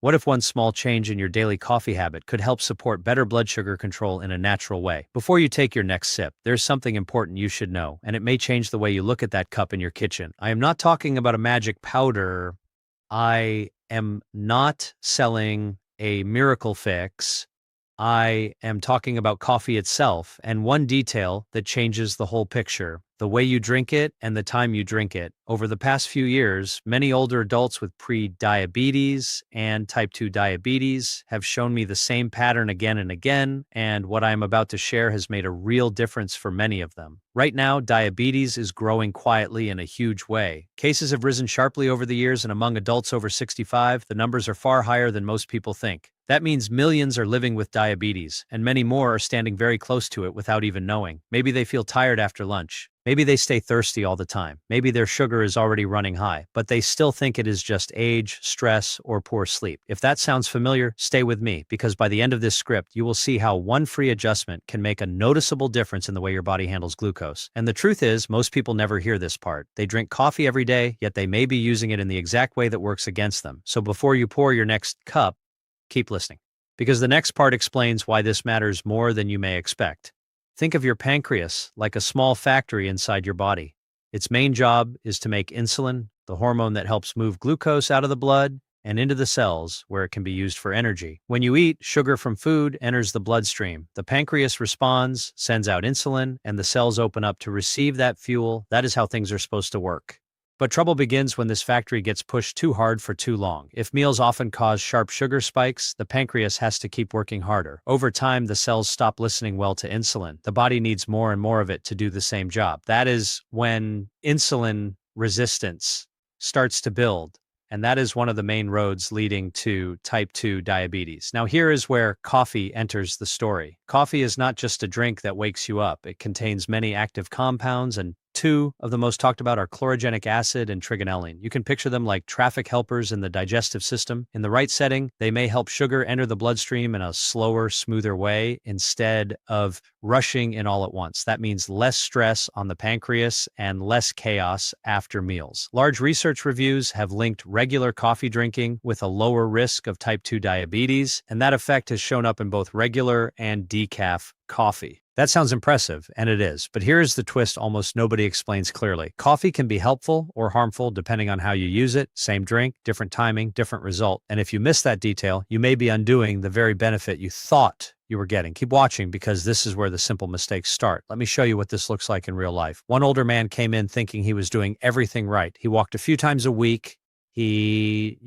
What if one small change in your daily coffee habit could help support better blood sugar control in a natural way? Before you take your next sip, there's something important you should know, and it may change the way you look at that cup in your kitchen. I am not talking about a magic powder. I am not selling a miracle fix. I am talking about coffee itself and one detail that changes the whole picture: the way you drink it and the time you drink it. Over the past few years, many older adults with pre-diabetes and type 2 diabetes have shown me the same pattern again and again, and what I am about to share has made a real difference for many of them. Right now, diabetes is growing quietly in a huge way. Cases have risen sharply over the years, and among adults over 65, the numbers are far higher than most people think. That means millions are living with diabetes, and many more are standing very close to it without even knowing. Maybe they feel tired after lunch. Maybe they stay thirsty all the time. Maybe their sugar is already running high, but they still think it is just age, stress, or poor sleep. If that sounds familiar, stay with me, because by the end of this script, you will see how one free adjustment can make a noticeable difference in the way your body handles glucose. And the truth is, most people never hear this part. They drink coffee every day, yet they may be using it in the exact way that works against them. So before you pour your next cup, keep listening, because the next part explains why this matters more than you may expect. Think of your pancreas like a small factory inside your body. Its main job is to make insulin, the hormone that helps move glucose out of the blood and into the cells where it can be used for energy. When you eat, sugar from food enters the bloodstream. The pancreas responds, sends out insulin, and the cells open up to receive that fuel. That is how things are supposed to work. But trouble begins when this factory gets pushed too hard for too long. If meals often cause sharp sugar spikes, the pancreas has to keep working harder. Over time, the cells stop listening well to insulin. The body needs more and more of it to do the same job. That is when insulin resistance starts to build. And that is one of the main roads leading to type 2 diabetes. Now, here is where coffee enters the story. Coffee is not just a drink that wakes you up. It contains many active compounds, and two of the most talked about are chlorogenic acid and trigonelline. You can picture them like traffic helpers in the digestive system. In the right setting, they may help sugar enter the bloodstream in a slower, smoother way instead of rushing in all at once. That means less stress on the pancreas and less chaos after meals. Large research reviews have linked regular coffee drinking with a lower risk of type 2 diabetes, and that effect has shown up in both regular and decaf coffee. That sounds impressive, and it is, but here is the twist almost nobody explains clearly. Coffee can be helpful or harmful depending on how you use it. Same drink, different timing, different result. And if you miss that detail, you may be undoing the very benefit you thought you were getting. Keep watching, because this is where the simple mistakes start. Let me show you what this looks like in real life. One older man came in thinking he was doing everything right. He walked a few times a week. He,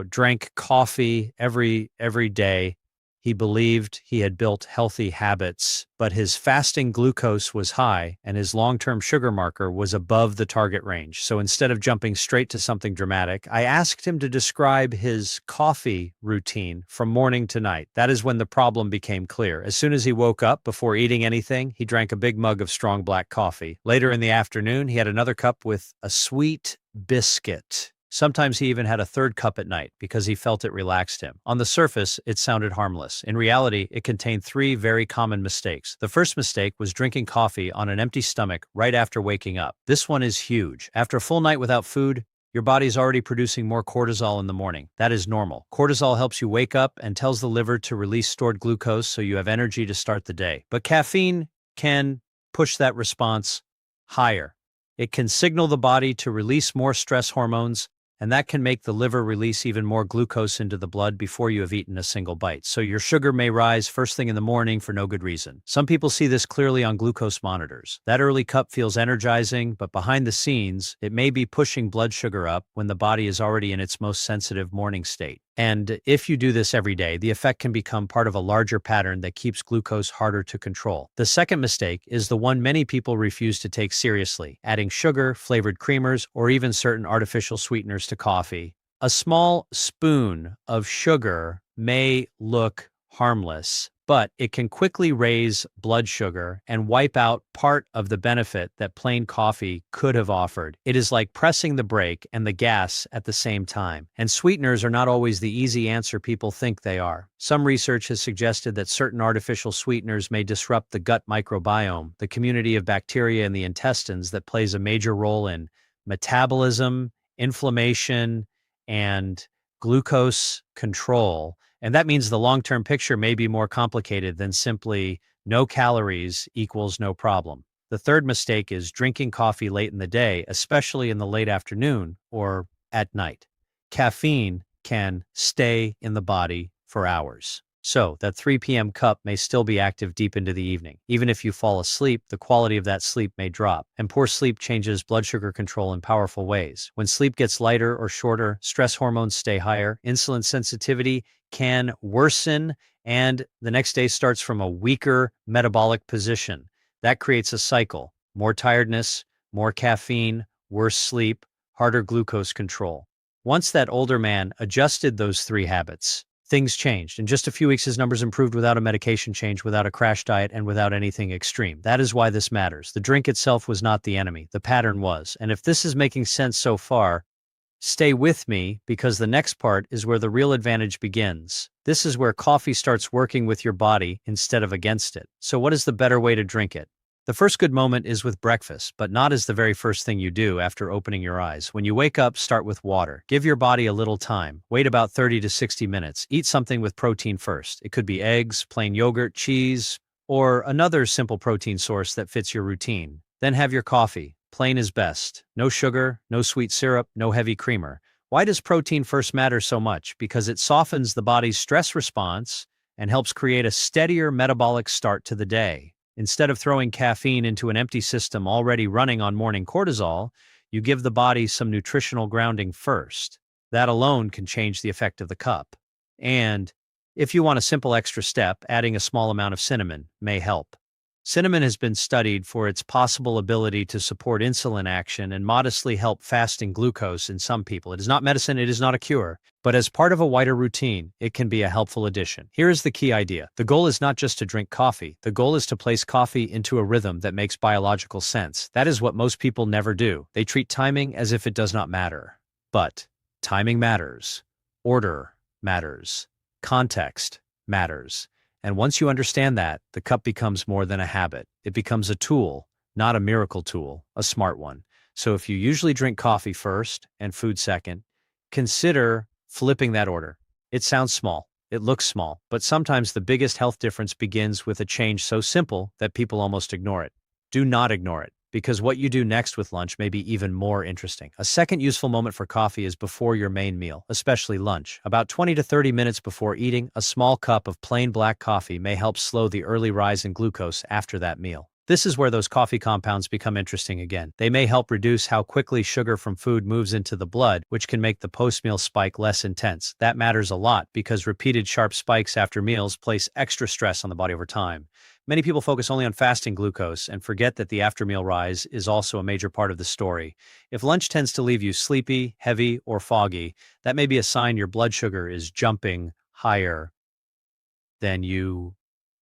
drank coffee every day. He believed he had built healthy habits, but his fasting glucose was high and his long-term sugar marker was above the target range. So instead of jumping straight to something dramatic, I asked him to describe his coffee routine from morning to night. That is when the problem became clear. As soon as he woke up, before eating anything, he drank a big mug of strong black coffee. Later in the afternoon, he had another cup with a sweet biscuit. Sometimes he even had a third cup at night because he felt it relaxed him. On the surface, it sounded harmless. In reality, it contained three very common mistakes. The first mistake was drinking coffee on an empty stomach right after waking up. This one is huge. After a full night without food, your body's already producing more cortisol in the morning. That is normal. Cortisol helps you wake up and tells the liver to release stored glucose so you have energy to start the day. But caffeine can push that response higher. It can signal the body to release more stress hormones, and that can make the liver release even more glucose into the blood before you have eaten a single bite. So your sugar may rise first thing in the morning for no good reason. Some people see this clearly on glucose monitors. That early cup feels energizing, but behind the scenes, it may be pushing blood sugar up when the body is already in its most sensitive morning state. And if you do this every day, the effect can become part of a larger pattern that keeps glucose harder to control. The second mistake is the one many people refuse to take seriously: adding sugar, flavored creamers, or even certain artificial sweeteners to coffee. A small spoon of sugar may look harmless, but it can quickly raise blood sugar and wipe out part of the benefit that plain coffee could have offered. It is like pressing the brake and the gas at the same time. And sweeteners are not always the easy answer people think they are. Some research has suggested that certain artificial sweeteners may disrupt the gut microbiome, the community of bacteria in the intestines that plays a major role in metabolism, inflammation, and glucose control. And that means the long-term picture may be more complicated than simply no calories equals no problem. The third mistake is drinking coffee late in the day, especially in the late afternoon or at night. Caffeine can stay in the body for hours. So that 3 p.m. cup may still be active deep into the evening. Even if you fall asleep, the quality of that sleep may drop. And poor sleep changes blood sugar control in powerful ways. When sleep gets lighter or shorter, stress hormones stay higher, insulin sensitivity can worsen, and the next day starts from a weaker metabolic position. That creates a cycle: more tiredness, more caffeine, worse sleep, harder glucose control. Once that older man adjusted those three habits, things changed. In just a few weeks, his numbers improved without a medication change, without a crash diet, and without anything extreme. That is why this matters. The drink itself was not the enemy. The pattern was. And if this is making sense so far, stay with me, because the next part is where the real advantage begins. This is where coffee starts working with your body instead of against it. So what is the better way to drink it? The first good moment is with breakfast, but not as the very first thing you do after opening your eyes. When you wake up, start with water. Give your body a little time. Wait about 30 to 60 minutes. Eat something with protein first. It could be eggs, plain yogurt, cheese, or another simple protein source that fits your routine. Then have your coffee. Plain is best. No sugar, no sweet syrup, no heavy creamer. Why does protein first matter so much? Because it softens the body's stress response and helps create a steadier metabolic start to the day. Instead of throwing caffeine into an empty system already running on morning cortisol, you give the body some nutritional grounding first. That alone can change the effect of the cup. And if you want a simple extra step, adding a small amount of cinnamon may help. Cinnamon has been studied for its possible ability to support insulin action and modestly help fasting glucose in some people. It is not medicine, it is not a cure, but as part of a wider routine, it can be a helpful addition. Here is the key idea. The goal is not just to drink coffee. The goal is to place coffee into a rhythm that makes biological sense. That is what most people never do. They treat timing as if it does not matter. But timing matters. Order matters. Context matters. And once you understand that, the cup becomes more than a habit. It becomes a tool, not a miracle tool, a smart one. So if you usually drink coffee first and food second, consider flipping that order. It sounds small, it looks small, but sometimes the biggest health difference begins with a change so simple that people almost ignore it. Do not ignore it, because what you do next with lunch may be even more interesting. A second useful moment for coffee is before your main meal, especially lunch. About 20 to 30 minutes before eating, a small cup of plain black coffee may help slow the early rise in glucose after that meal. This is where those coffee compounds become interesting again. They may help reduce how quickly sugar from food moves into the blood, which can make the post-meal spike less intense. That matters a lot because repeated sharp spikes after meals place extra stress on the body over time. Many people focus only on fasting glucose and forget that the after-meal rise is also a major part of the story. If lunch tends to leave you sleepy, heavy, or foggy, that may be a sign your blood sugar is jumping higher than you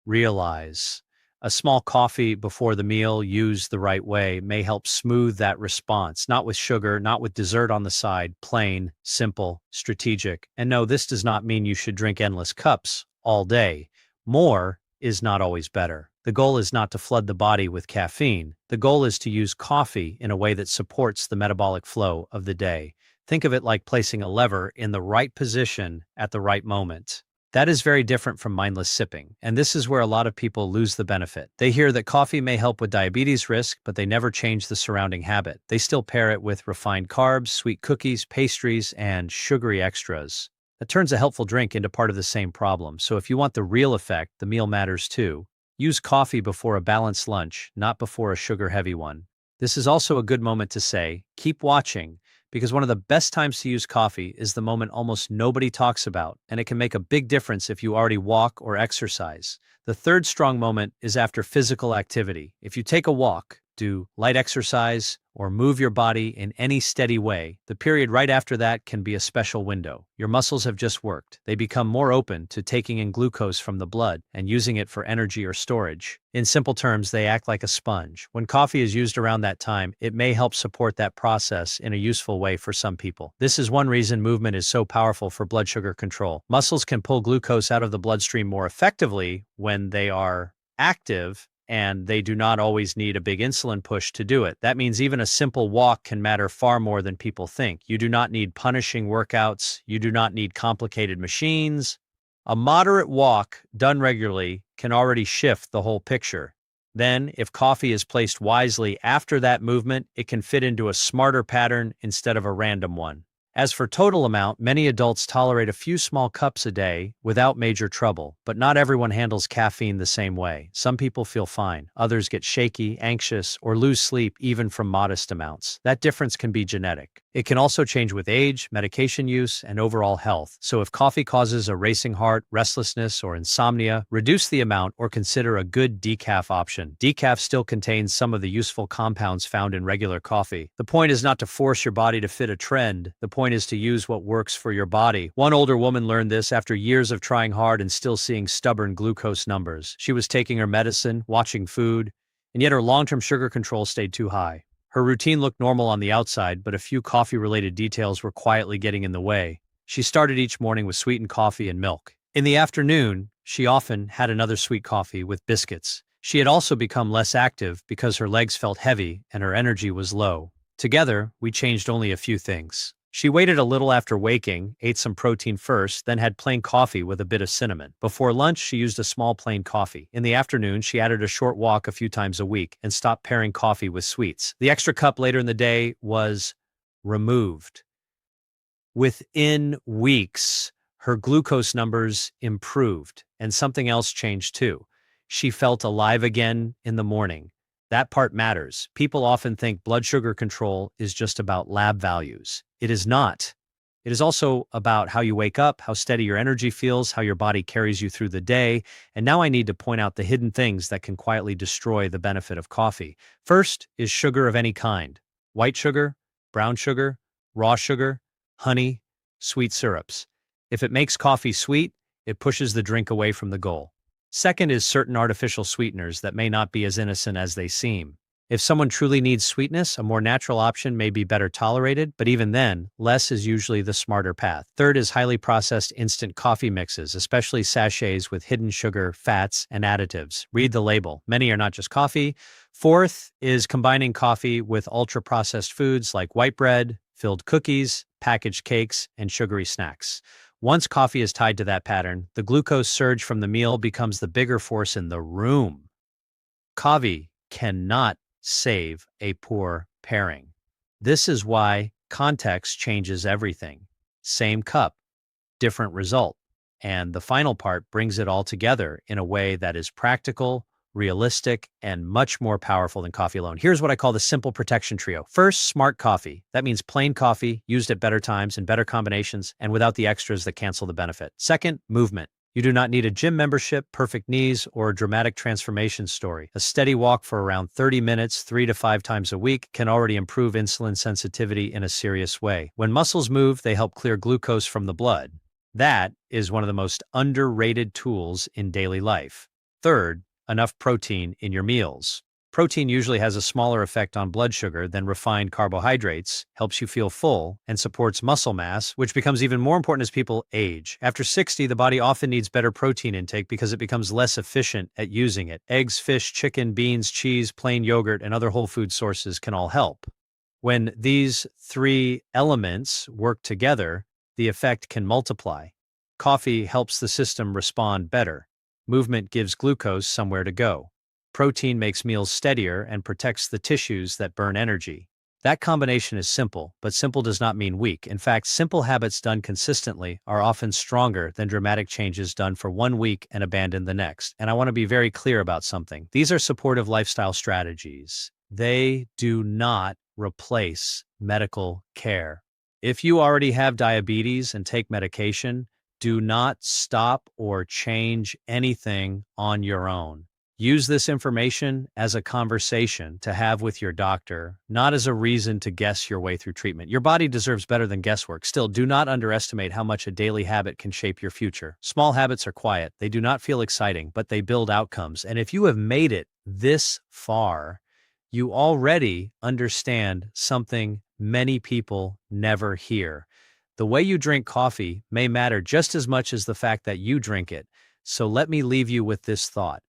realize. A small coffee before the meal, used the right way, may help smooth that response. Not with sugar, not with dessert on the side, plain, simple, strategic. And no, this does not mean you should drink endless cups all day. More is not always better. The goal is not to flood the body with caffeine. The goal is to use coffee in a way that supports the metabolic flow of the day. Think of it like placing a lever in the right position at the right moment. That is very different from mindless sipping, and this is where a lot of people lose the benefit. They hear that coffee may help with diabetes risk, but they never change the surrounding habit. They still pair it with refined carbs, sweet cookies, pastries, and sugary extras. That turns a helpful drink into part of the same problem. So if you want the real effect, the meal matters too. Use coffee before a balanced lunch, not before a sugar-heavy one. This is also a good moment to say, keep watching, because one of the best times to use coffee is the moment almost nobody talks about, and it can make a big difference if you already walk or exercise. The third strong moment is after physical activity. If you take a walk, do light exercise, or move your body in any steady way, the period right after that can be a special window. Your muscles have just worked. They become more open to taking in glucose from the blood and using it for energy or storage. In simple terms, they act like a sponge. When coffee is used around that time, it may help support that process in a useful way for some people. This is one reason movement is so powerful for blood sugar control. Muscles can pull glucose out of the bloodstream more effectively when they are active, and they do not always need a big insulin push to do it. That means even a simple walk can matter far more than people think. You do not need punishing workouts. You do not need complicated machines. A moderate walk done regularly can already shift the whole picture. Then, if coffee is placed wisely after that movement, it can fit into a smarter pattern instead of a random one. As for total amount, many adults tolerate a few small cups a day without major trouble, but not everyone handles caffeine the same way. Some people feel fine, others get shaky, anxious, or lose sleep even from modest amounts. That difference can be genetic. It can also change with age, medication use, and overall health. So if coffee causes a racing heart, restlessness, or insomnia, reduce the amount or consider a good decaf option. Decaf still contains some of the useful compounds found in regular coffee. The point is not to force your body to fit a trend. The point is to use what works for your body. One older woman learned this after years of trying hard and still seeing stubborn glucose numbers. She was taking her medicine, watching food, and yet her long-term sugar control stayed too high. Her routine looked normal on the outside, but a few coffee-related details were quietly getting in the way. She started each morning with sweetened coffee and milk. In the afternoon, she often had another sweet coffee with biscuits. She had also become less active because her legs felt heavy and her energy was low. Together, we changed only a few things. She waited a little after waking, ate some protein first, then had plain coffee with a bit of cinnamon. Before lunch, she used a small plain coffee. In the afternoon, she added a short walk a few times a week and stopped pairing coffee with sweets. The extra cup later in the day was removed. Within weeks, her glucose numbers improved, and something else changed too. She felt alive again in the morning. That part matters. People often think blood sugar control is just about lab values. It is not. It is also about how you wake up, how steady your energy feels, how your body carries you through the day. And now I need to point out the hidden things that can quietly destroy the benefit of coffee. First is sugar of any kind. White sugar, brown sugar, raw sugar, honey, sweet syrups. If it makes coffee sweet, it pushes the drink away from the goal. Second is certain artificial sweeteners that may not be as innocent as they seem. If someone truly needs sweetness, a more natural option may be better tolerated, but even then, less is usually the smarter path. Third is highly processed instant coffee mixes, especially sachets with hidden sugar, fats, and additives. Read the label. Many are not just coffee. Fourth is combining coffee with ultra-processed foods like white bread, filled cookies, packaged cakes, and sugary snacks. Once coffee is tied to that pattern, the glucose surge from the meal becomes the bigger force in the room. Coffee cannot save a poor pairing. This is why context changes everything. Same cup, different result. And the final part brings it all together in a way that is practical, realistic, and much more powerful than coffee alone. Here's what I call the simple protection trio. First, smart coffee. That means plain coffee, used at better times and better combinations, and without the extras that cancel the benefit. Second, movement. You do not need a gym membership, perfect knees, or a dramatic transformation story. A steady walk for around 30 minutes, 3 to 5 times a week, can already improve insulin sensitivity in a serious way. When muscles move, they help clear glucose from the blood. That is one of the most underrated tools in daily life. Third, enough protein in your meals. Protein usually has a smaller effect on blood sugar than refined carbohydrates, helps you feel full, and supports muscle mass, which becomes even more important as people age. After 60, the body often needs better protein intake because it becomes less efficient at using it. Eggs, fish, chicken, beans, cheese, plain yogurt, and other whole food sources can all help. When these three elements work together, the effect can multiply. Coffee helps the system respond better. Movement gives glucose somewhere to go. Protein makes meals steadier and protects the tissues that burn energy. That combination is simple, but simple does not mean weak. In fact, simple habits done consistently are often stronger than dramatic changes done for 1 week and abandoned the next. And I want to be very clear about something. These are supportive lifestyle strategies. They do not replace medical care. If you already have diabetes and take medication, do not stop or change anything on your own. Use this information as a conversation to have with your doctor, not as a reason to guess your way through treatment. Your body deserves better than guesswork. Still, do not underestimate how much a daily habit can shape your future. Small habits are quiet. They do not feel exciting, but they build outcomes. And if you have made it this far, you already understand something many people never hear. The way you drink coffee may matter just as much as the fact that you drink it. So let me leave you with this thought.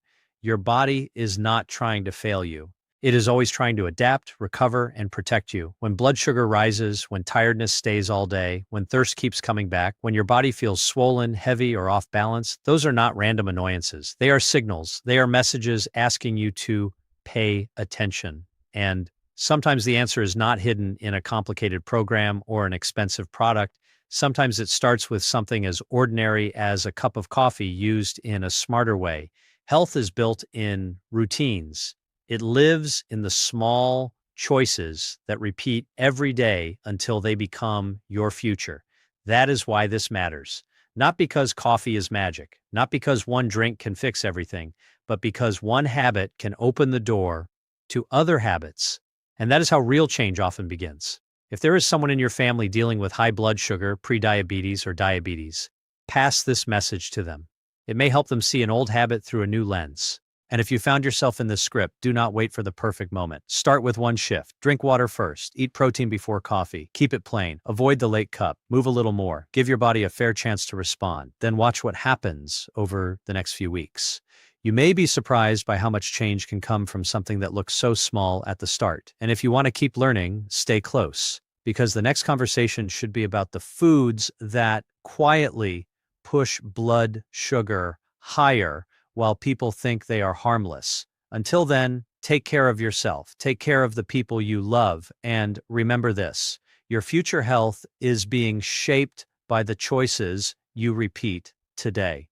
Your body is not trying to fail you. It is always trying to adapt, recover, and protect you. When blood sugar rises, when tiredness stays all day, when thirst keeps coming back, when your body feels swollen, heavy, or off balance, those are not random annoyances. They are signals. They are messages asking you to pay attention. And sometimes the answer is not hidden in a complicated program or an expensive product. Sometimes it starts with something as ordinary as a cup of coffee used in a smarter way. Health is built in routines. It lives in the small choices that repeat every day until they become your future. That is why this matters. Not because coffee is magic, not because one drink can fix everything, but because one habit can open the door to other habits. And that is how real change often begins. If there is someone in your family dealing with high blood sugar, prediabetes, or diabetes, pass this message to them. It may help them see an old habit through a new lens. And if you found yourself in this script, do not wait for the perfect moment. Start with one shift. Drink water first. Eat protein before coffee. Keep it plain. Avoid the late cup. Move a little more. Give your body a fair chance to respond. Then watch what happens over the next few weeks. You may be surprised by how much change can come from something that looks so small at the start. And if you want to keep learning, stay close, because the next conversation should be about the foods that quietly push blood sugar higher while people think they are harmless. Until then, take care of yourself, take care of the people you love, and remember this: your future health is being shaped by the choices you repeat today.